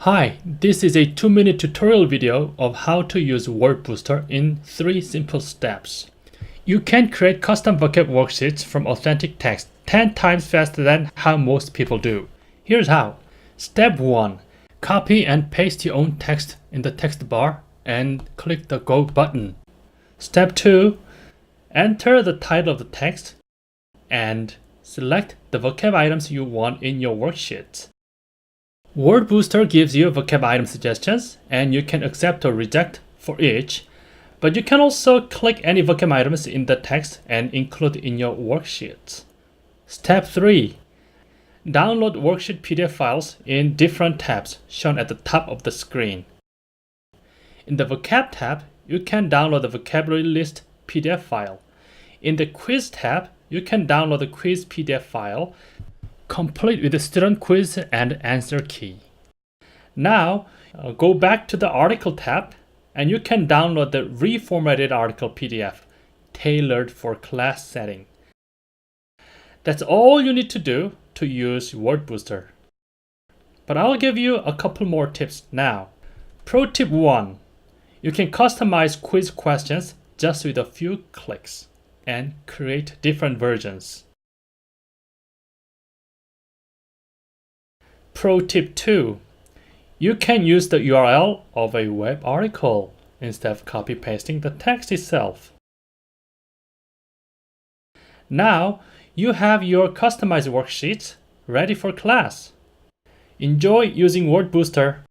Hi, this is a 2-minute tutorial video of how to use Word Booster in 3 simple steps. You can create custom vocab worksheets from authentic text 10 times faster than how most people do. Here's how. Step 1. Copy and paste your own text in the text bar and click the Go button. Step 2. Enter the title of the text and select the vocab items you want in your worksheet. Word Booster gives you vocab item suggestions and you can accept or reject for each, but you can also click any vocab items in the text and include in your worksheet. Step 3. Download worksheet PDF files in different tabs shown at the top of the screen. In the vocab tab, you can download the vocabulary list PDF file. In the quiz tab, you can download the quiz PDF file complete with the student quiz and answer key. Now, go back to the article tab and you can download the reformatted article PDF tailored for class setting. That's all you need to do to use Word Booster. But I'll give you a couple more tips now. Pro tip 1. You can customize quiz questions just with a few clicks and create different versions. Pro tip 2. You can use the URL of a web article instead of copy-pasting the text itself. Now, you have your customized worksheets ready for class. Enjoy using Word Booster.